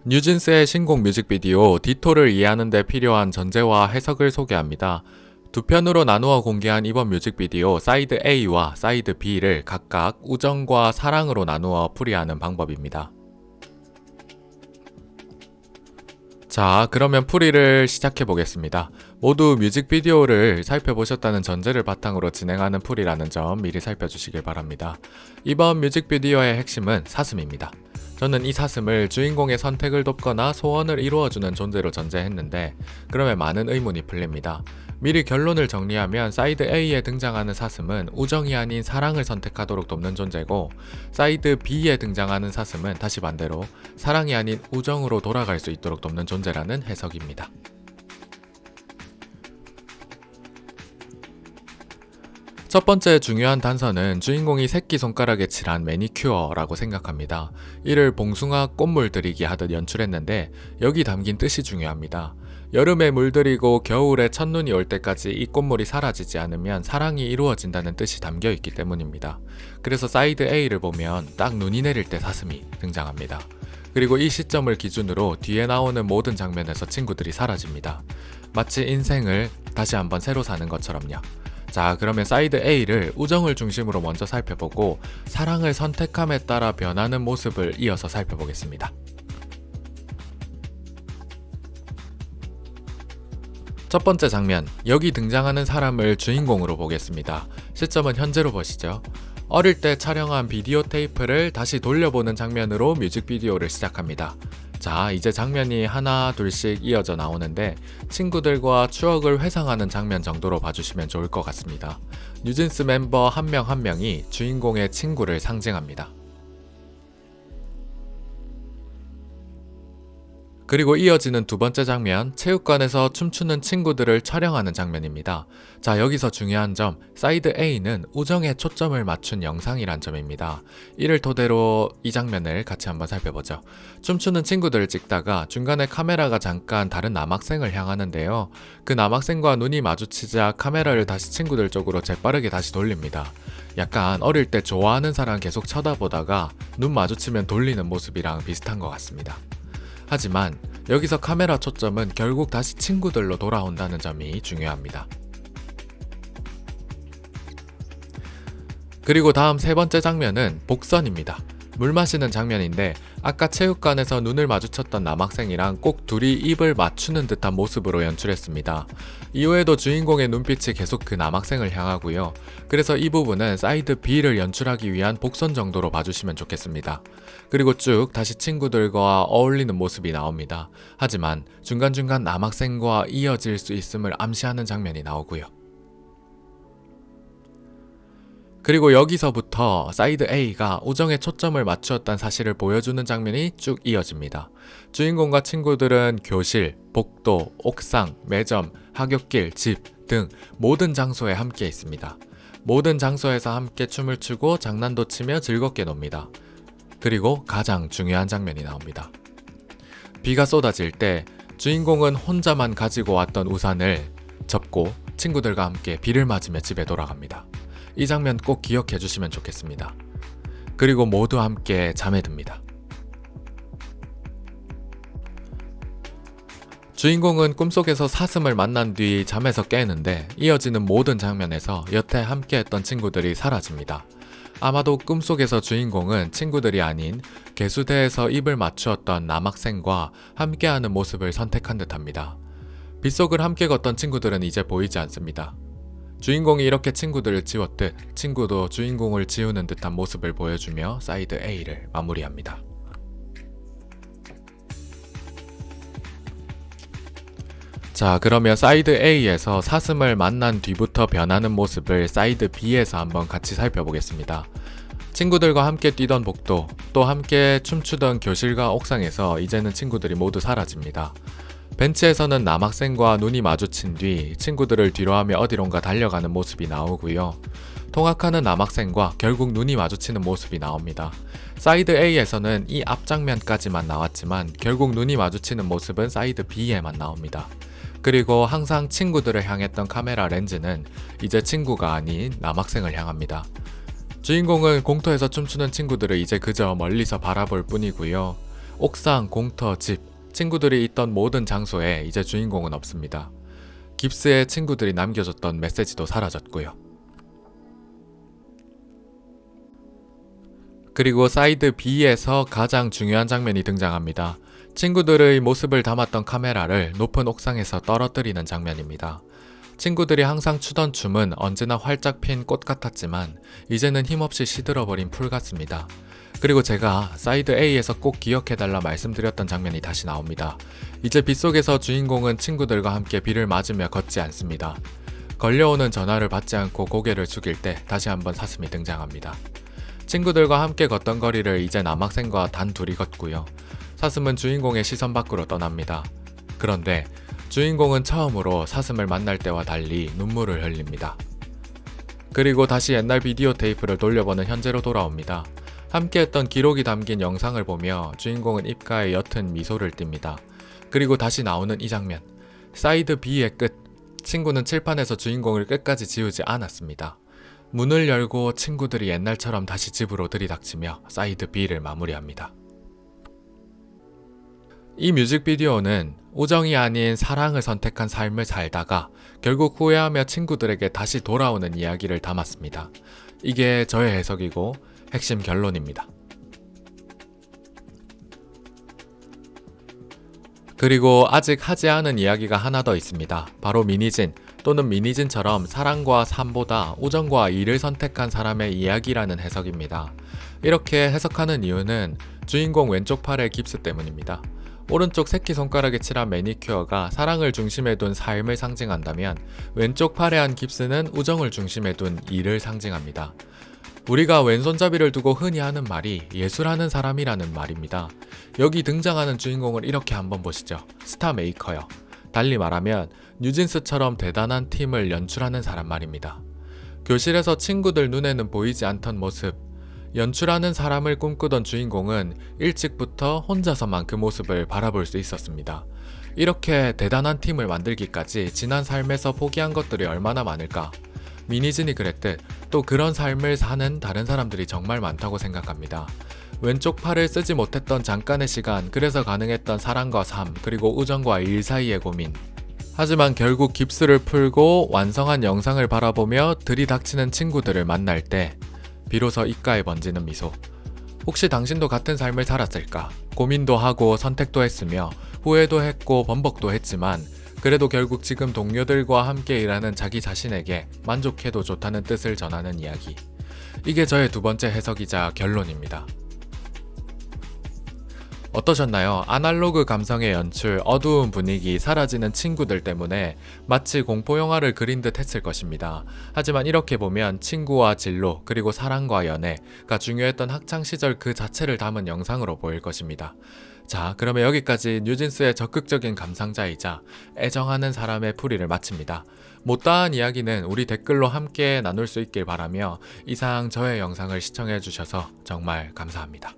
뉴진스의 신곡 뮤직비디오 디토를 이해하는 데 필요한 전제와 해석을 소개합니다. 두 편으로 나누어 공개한 이번 뮤직비디오 사이드 A와 사이드 B를 각각 우정과 사랑으로 나누어 풀이하는 방법입니다. 자, 그러면 풀이를 시작해 보겠습니다. 모두 뮤직비디오를 살펴보셨다는 전제를 바탕으로 진행하는 풀이라는 점 미리 살펴주시길 바랍니다. 이번 뮤직비디오의 핵심은 사슴입니다. 저는 이 사슴을 주인공의 선택을 돕거나 소원을 이루어주는 존재로 전제했는데, 그러면 많은 의문이 풀립니다. 미리 결론을 정리하면 사이드 A에 등장하는 사슴은 우정이 아닌 사랑을 선택하도록 돕는 존재고, 사이드 B에 등장하는 사슴은 다시 반대로 사랑이 아닌 우정으로 돌아갈 수 있도록 돕는 존재라는 해석입니다. 첫 번째 중요한 단서는 주인공이 새끼손가락에 칠한 매니큐어라고 생각합니다. 이를 봉숭아 꽃물 들이기 하듯 연출했는데 여기 담긴 뜻이 중요합니다. 여름에 물들이고 겨울에 첫눈이 올 때까지 이 꽃물이 사라지지 않으면 사랑이 이루어진다는 뜻이 담겨 있기 때문입니다. 그래서 사이드 A를 보면 딱 눈이 내릴 때 사슴이 등장합니다. 그리고 이 시점을 기준으로 뒤에 나오는 모든 장면에서 친구들이 사라집니다. 마치 인생을 다시 한번 새로 사는 것처럼요. 자, 그러면 사이드 A를 우정을 중심으로 먼저 살펴보고 사랑을 선택함에 따라 변하는 모습을 이어서 살펴보겠습니다. 첫 번째 장면, 여기 등장하는 사람을 주인공으로 보겠습니다. 시점은 현재로 보시죠. 어릴 때 촬영한 비디오 테이프를 다시 돌려보는 장면으로 뮤직비디오를 시작합니다. 자, 이제 장면이 하나 둘씩 이어져 나오는데 친구들과 추억을 회상하는 장면 정도로 봐주시면 좋을 것 같습니다. 뉴진스 멤버 한 명 한 명이 주인공의 친구를 상징합니다. 그리고 이어지는 두 번째 장면, 체육관에서 춤추는 친구들을 촬영하는 장면입니다. 자, 여기서 중요한 점, 사이드 A는 우정에 초점을 맞춘 영상이란 점입니다. 이를 토대로 이 장면을 같이 한번 살펴보죠. 춤추는 친구들을 찍다가 중간에 카메라가 잠깐 다른 남학생을 향하는데요. 그 남학생과 눈이 마주치자 카메라를 다시 친구들 쪽으로 재빠르게 다시 돌립니다. 약간 어릴 때 좋아하는 사람 계속 쳐다보다가 눈 마주치면 돌리는 모습이랑 비슷한 것 같습니다. 하지만 여기서 카메라 초점은 결국 다시 친구들로 돌아온다는 점이 중요합니다. 그리고 다음 세 번째 장면은 복선입니다. 물 마시는 장면인데 아까 체육관에서 눈을 마주쳤던 남학생이랑 꼭 둘이 입을 맞추는 듯한 모습으로 연출했습니다. 이후에도 주인공의 눈빛이 계속 그 남학생을 향하고요. 그래서 이 부분은 사이드 B를 연출하기 위한 복선 정도로 봐주시면 좋겠습니다. 그리고 쭉 다시 친구들과 어울리는 모습이 나옵니다. 하지만 중간중간 남학생과 이어질 수 있음을 암시하는 장면이 나오고요. 그리고 여기서부터 사이드 A가 우정에 초점을 맞추었다는 사실을 보여주는 장면이 쭉 이어집니다. 주인공과 친구들은 교실, 복도, 옥상, 매점, 하굣길, 집 등 모든 장소에 함께 있습니다. 모든 장소에서 함께 춤을 추고 장난도 치며 즐겁게 놉니다. 그리고 가장 중요한 장면이 나옵니다. 비가 쏟아질 때 주인공은 혼자만 가지고 왔던 우산을 접고 친구들과 함께 비를 맞으며 집에 돌아갑니다. 이 장면 꼭 기억해 주시면 좋겠습니다. 그리고 모두 함께 잠에 듭니다. 주인공은 꿈속에서 사슴을 만난 뒤 잠에서 깨는데 이어지는 모든 장면에서 여태 함께했던 친구들이 사라집니다. 아마도 꿈속에서 주인공은 친구들이 아닌 개수대에서 입을 맞추었던 남학생과 함께하는 모습을 선택한 듯합니다. 빗속을 함께 걷던 친구들은 이제 보이지 않습니다. 주인공이 이렇게 친구들을 지웠듯 친구도 주인공을 지우는 듯한 모습을 보여주며 사이드 A를 마무리합니다. 자, 그러면 사이드 A에서 사슴을 만난 뒤부터 변하는 모습을 사이드 B에서 한번 같이 살펴보겠습니다. 친구들과 함께 뛰던 복도, 또 함께 춤추던 교실과 옥상에서 이제는 친구들이 모두 사라집니다. 벤치에서는 남학생과 눈이 마주친 뒤 친구들을 뒤로하며 어디론가 달려가는 모습이 나오고요. 통학하는 남학생과 결국 눈이 마주치는 모습이 나옵니다. 사이드 A에서는 이 앞장면까지만 나왔지만 결국 눈이 마주치는 모습은 사이드 B에만 나옵니다. 그리고 항상 친구들을 향했던 카메라 렌즈는 이제 친구가 아닌 남학생을 향합니다. 주인공은 공터에서 춤추는 친구들을 이제 그저 멀리서 바라볼 뿐이고요. 옥상, 공터, 집, 친구들이 있던 모든 장소에 이제 주인공은 없습니다. 깁스에 친구들이 남겨줬던 메시지도 사라졌고요. 그리고 사이드 B에서 가장 중요한 장면이 등장합니다. 친구들의 모습을 담았던 카메라를 높은 옥상에서 떨어뜨리는 장면입니다. 친구들이 항상 추던 춤은 언제나 활짝 핀 꽃 같았지만 이제는 힘없이 시들어버린 풀 같습니다. 그리고 제가 사이드 A에서 꼭 기억해달라 말씀드렸던 장면이 다시 나옵니다. 이제 빗속에서 주인공은 친구들과 함께 비를 맞으며 걷지 않습니다. 걸려오는 전화를 받지 않고 고개를 숙일 때 다시 한번 사슴이 등장합니다. 친구들과 함께 걷던 거리를 이제 남학생과 단 둘이 걷고요. 사슴은 주인공의 시선 밖으로 떠납니다. 그런데 주인공은 처음으로 사슴을 만날 때와 달리 눈물을 흘립니다. 그리고 다시 옛날 비디오 테이프를 돌려보는 현재로 돌아옵니다. 함께했던 기록이 담긴 영상을 보며 주인공은 입가에 옅은 미소를 띱니다. 그리고 다시 나오는 이 장면. 사이드 B의 끝. 친구는 칠판에서 주인공을 끝까지 지우지 않았습니다. 문을 열고 친구들이 옛날처럼 다시 집으로 들이닥치며 사이드 B를 마무리합니다. 이 뮤직비디오는 우정이 아닌 사랑을 선택한 삶을 살다가 결국 후회하며 친구들에게 다시 돌아오는 이야기를 담았습니다. 이게 저의 해석이고 핵심 결론입니다. 그리고 아직 하지 않은 이야기가 하나 더 있습니다. 바로 미니진 또는 미니진처럼 사랑과 삶보다 우정과 일을 선택한 사람의 이야기라는 해석입니다. 이렇게 해석하는 이유는 주인공 왼쪽 팔의 깁스 때문입니다. 오른쪽 새끼손가락에 칠한 매니큐어가 사랑을 중심에 둔 삶을 상징한다면 왼쪽 팔에 한 깁스는 우정을 중심에 둔 일을 상징합니다. 우리가 왼손잡이를 두고 흔히 하는 말이 예술하는 사람이라는 말입니다. 여기 등장하는 주인공을 이렇게 한번 보시죠. 스타 메이커요. 달리 말하면 뉴진스처럼 대단한 팀을 연출하는 사람 말입니다. 교실에서 친구들 눈에는 보이지 않던 모습, 연출하는 사람을 꿈꾸던 주인공은 일찍부터 혼자서만 그 모습을 바라볼 수 있었습니다. 이렇게 대단한 팀을 만들기까지 지난 삶에서 포기한 것들이 얼마나 많을까? 미니진이 그랬듯 또 그런 삶을 사는 다른 사람들이 정말 많다고 생각합니다. 왼쪽 팔을 쓰지 못했던 잠깐의 시간, 그래서 가능했던 사랑과 삶, 그리고 우정과 일 사이의 고민. 하지만 결국 깁스를 풀고 완성한 영상을 바라보며 들이닥치는 친구들을 만날 때 비로소 입가에 번지는 미소. 혹시 당신도 같은 삶을 살았을까? 고민도 하고 선택도 했으며 후회도 했고 번복도 했지만 그래도 결국 지금 동료들과 함께 일하는 자기 자신에게 만족해도 좋다는 뜻을 전하는 이야기. 이게 저의 두 번째 해석이자 결론입니다. 어떠셨나요? 아날로그 감성의 연출, 어두운 분위기, 사라지는 친구들 때문에 마치 공포영화를 그린 듯 했을 것입니다. 하지만 이렇게 보면 친구와 진로, 그리고 사랑과 연애가 중요했던 학창시절 그 자체를 담은 영상으로 보일 것입니다. 자, 그러면 여기까지 뉴진스의 적극적인 감상자이자 애정하는 사람의 풀이를 마칩니다. 못다한 이야기는 우리 댓글로 함께 나눌 수 있길 바라며 이상 저의 영상을 시청해주셔서 정말 감사합니다.